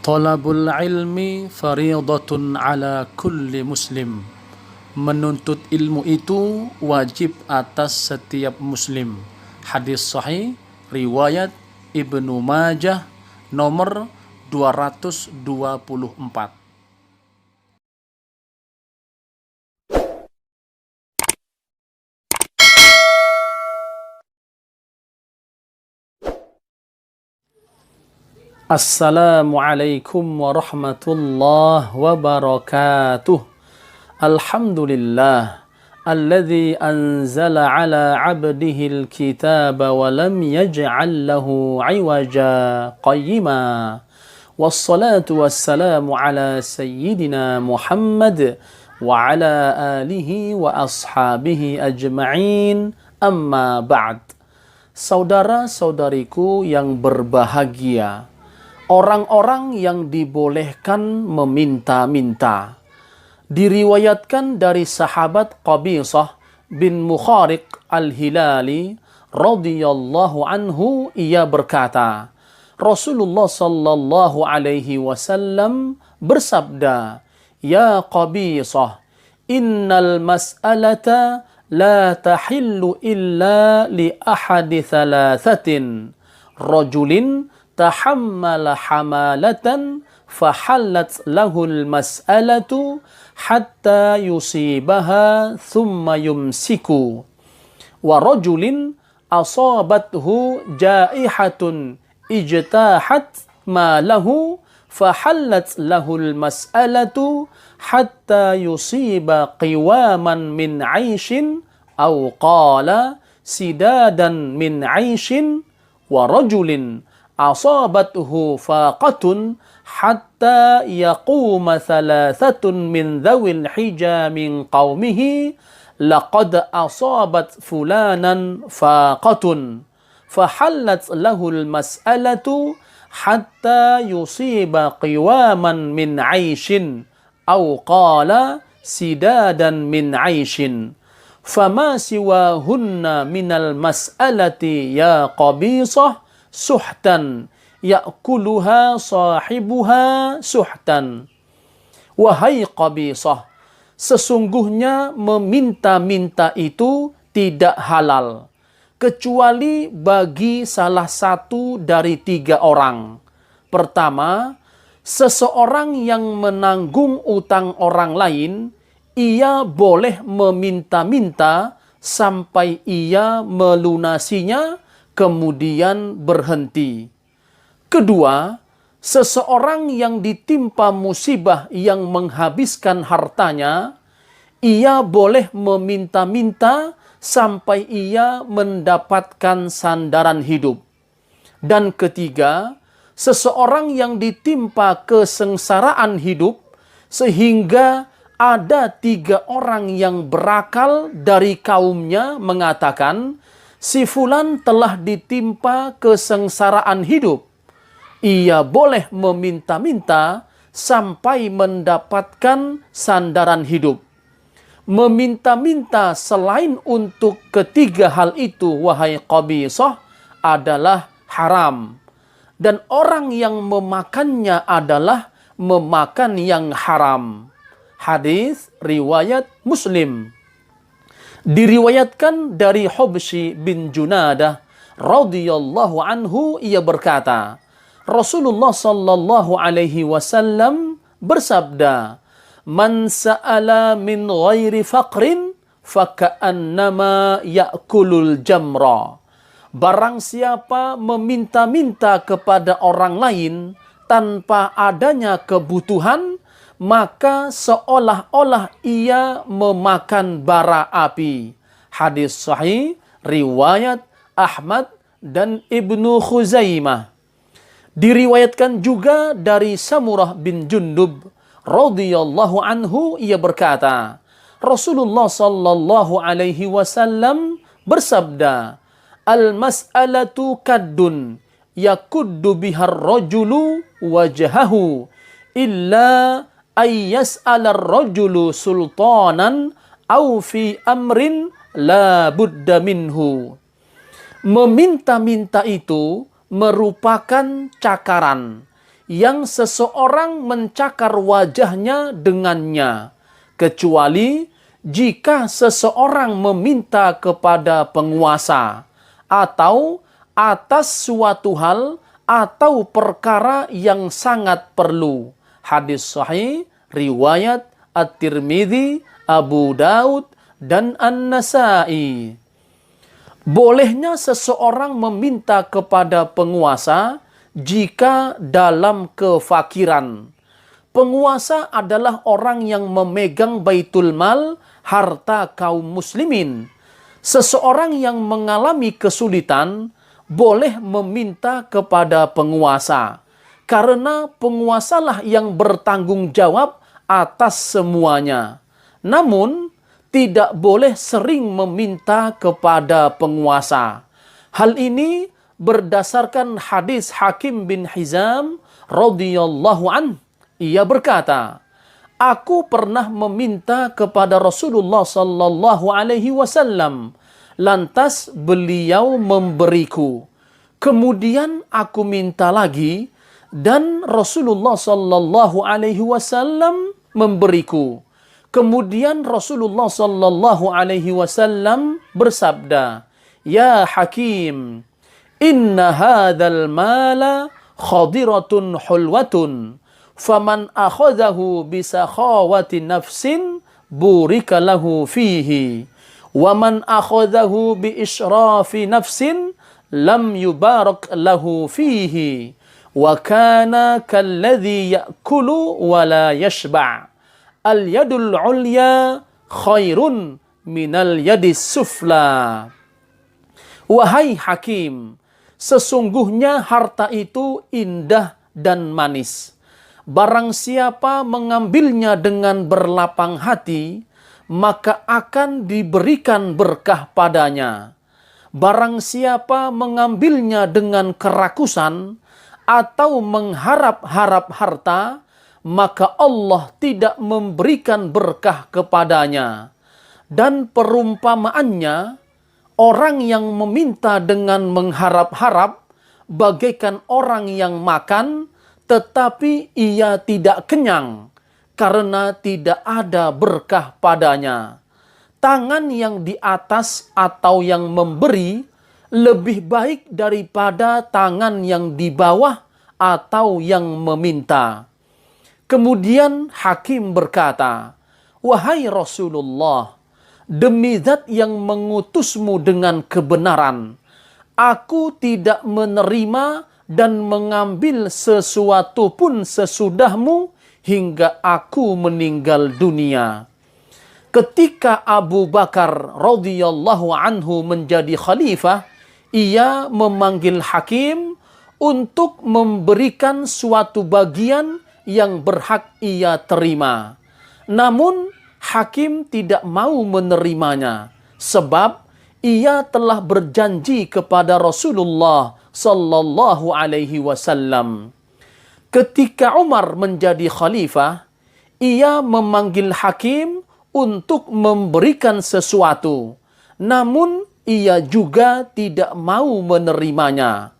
Talabul ilmi fariidatun ala kulli muslim. Menuntut ilmu itu wajib atas setiap muslim. Hadis sahih riwayat Ibnu Majah nomor 224. Assalamualaikum warahmatullahi wabarakatuh. Alhamdulillah alladzi anzala ala 'abdihi al-kitaba wa lam yaj'al lahu 'iwaja qayyima. Wassalatu wassalamu ala sayyidina Muhammad wa ala alihi wa ashabihi ajma'in. Amma ba'd. Saudara-saudariku yang berbahagia, orang-orang yang dibolehkan meminta-minta. Diriwayatkan dari sahabat Qabisah bin Mukhariq al-Hilali radhiyallahu anhu, ia berkata, Rasulullah sallallahu alaihi wasallam bersabda, "Ya Qabisah, innal mas'alata la tahillu illa li ahadi thalathatin, rajulin tahammala hamalatan fahallat lahul mas'alatu hatta yusibaha thumma yumsiku, wa rajulin asabathu jaihatun ijtahat ma lahu fahallat lahul mas'alatu hatta yusiba qiwaman min 'aishin aw qala sidadan min 'aishin, wa rajulin asabathu faqatun hatta yaquma thalathatun min dhawil hija min qaumihi laqad asabat fulanan faqatun fahallat lahul mas'alatu hatta yusiba qiwaman min 'aishin aw qala sidadan min 'aishin, fama siwahunna minal mas'alati ya Qabisah suhtan ya'kuluha sahibuha suhtan." Wahai Qabisah, sesungguhnya meminta-minta itu tidak halal kecuali bagi salah satu dari 3 orang. Pertama, seseorang yang menanggung utang orang lain, ia boleh meminta-minta sampai ia melunasinya, kemudian berhenti. Kedua, seseorang yang ditimpa musibah yang menghabiskan hartanya, ia boleh meminta-minta sampai ia mendapatkan sandaran hidup. Dan ketiga, seseorang yang ditimpa kesengsaraan hidup sehingga ada 3 orang yang berakal dari kaumnya mengatakan, si fulan telah ditimpa kesengsaraan hidup, ia boleh meminta-minta sampai mendapatkan sandaran hidup. Meminta-minta selain untuk ketiga hal itu, wahai Qabisah, adalah haram. Dan orang yang memakannya adalah memakan yang haram. Hadis riwayat Muslim. Diriwayatkan dari Hubshi bin Junadah radhiyallahu anhu, ia berkata, Rasulullah sallallahu alaihi wasallam bersabda, "Man sa'ala min ghairi faqrin faka'annama ya'kulul jamra." Barang siapa meminta-minta kepada orang lain tanpa adanya kebutuhan, maka seolah-olah ia memakan bara api. Hadis sahih riwayat Ahmad dan Ibnu Khuzaimah. Diriwayatkan juga dari Samurah bin Jundub radhiyallahu anhu, ia berkata, Rasulullah sallallahu alaihi wasallam bersabda, "Al-mas'alatu kaddun yakuddu bihar rajulu wajhahu illa ayyas'alar rajulu sultanan au fi amrin la budda minhu." Meminta-minta itu merupakan cakaran yang seseorang mencakar wajahnya dengannya, kecuali jika seseorang meminta kepada penguasa atau atas suatu hal atau perkara yang sangat perlu. Hadis sahih riwayat At-Tirmidzi, Abu Daud, dan An-Nasa'i. Bolehnya seseorang meminta kepada penguasa jika dalam kefakiran. Penguasa adalah orang yang memegang baitul mal, harta kaum muslimin. Seseorang yang mengalami kesulitan boleh meminta kepada penguasa, karena penguasalah yang bertanggung jawab atas semuanya. Namun, tidak boleh sering meminta kepada penguasa. Hal ini berdasarkan hadis Hakim bin Hizam radhiyallahu an. Ia berkata, aku pernah meminta kepada Rasulullah sallallahu alaihi wasallam, lantas beliau memberiku. Kemudian aku minta lagi dan Rasulullah sallallahu alaihi wasallam memberiku. Kemudian Rasulullah sallallahu alaihi wasallam bersabda, "Ya Hakim, inna hadzal mala khadiratun hulwatun, faman akhadhahu bisakhawati nafsin burika lahu fihi, wa man akhadhahu bi israfi nafsin lam yubarak lahu fihi, wa kana kalladhi ya'kulu wa la yashba'. Al-yadul ulya khairun minal yadis sufla." Wahai Hakim, sesungguhnya harta itu indah dan manis. Barang siapa mengambilnya dengan berlapang hati, maka akan diberikan berkah padanya. Barang siapa mengambilnya dengan kerakusan atau mengharap-harap harta, maka Allah tidak memberikan berkah kepadanya. Dan perumpamaannya, orang yang meminta dengan mengharap-harap bagaikan orang yang makan, tetapi ia tidak kenyang, karena tidak ada berkah padanya. Tangan yang di atas atau yang memberi lebih baik daripada tangan yang di bawah atau yang meminta. Kemudian Hakim berkata, wahai Rasulullah, demi zat yang mengutusmu dengan kebenaran, aku tidak menerima dan mengambil sesuatu pun sesudahmu hingga aku meninggal dunia. Ketika Abu Bakar radhiyallahu anhu menjadi khalifah, ia memanggil Hakim untuk memberikan suatu bagian yang berhak ia terima. Namun Hakim tidak mau menerimanya, sebab ia telah berjanji kepada Rasulullah sallallahu alaihi wasallam. Ketika Umar menjadi khalifah, ia memanggil Hakim untuk memberikan sesuatu, namun ia juga tidak mau menerimanya.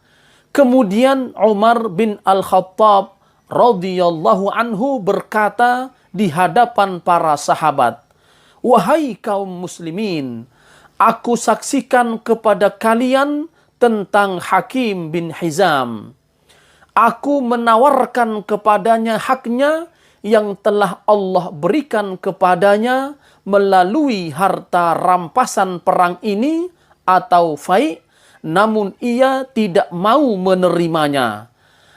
Kemudian Umar bin Al-Khattab radhiyallahu anhu berkata di hadapan para sahabat, wahai kaum muslimin, aku saksikan kepada kalian tentang Hakim bin Hizam. Aku menawarkan kepadanya haknya yang telah Allah berikan kepadanya melalui harta rampasan perang ini atau fai', namun ia tidak mau menerimanya.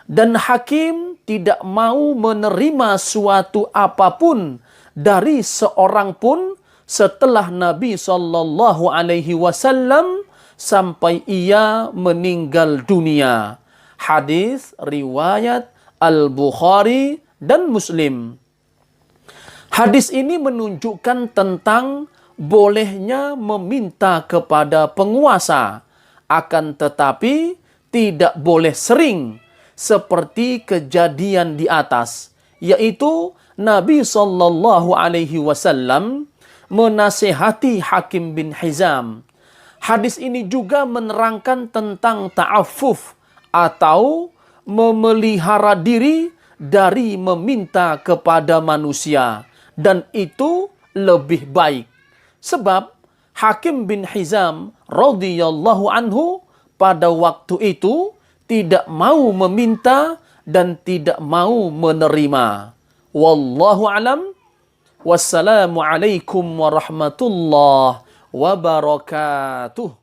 Dan Hakim tidak mau menerima suatu apapun dari seorang pun setelah Nabi sallallahu alaihi wasallam sampai ia meninggal dunia. Hadis riwayat Al-Bukhari dan Muslim. Hadis ini menunjukkan tentang bolehnya meminta kepada penguasa, akan tetapi tidak boleh sering, seperti kejadian di atas, yaitu Nabi sallallahu alaihi wasallam menasihati Hakim bin Hizam. Hadis ini juga menerangkan tentang ta'affuf atau memelihara diri dari meminta kepada manusia, dan itu lebih baik. Sebab Hakim bin Hizam radhiyallahu anhu pada waktu itu tidak mau meminta dan tidak mau menerima. Wallahu alam. Wassalamu alaikum warahmatullahi wabarakatuh.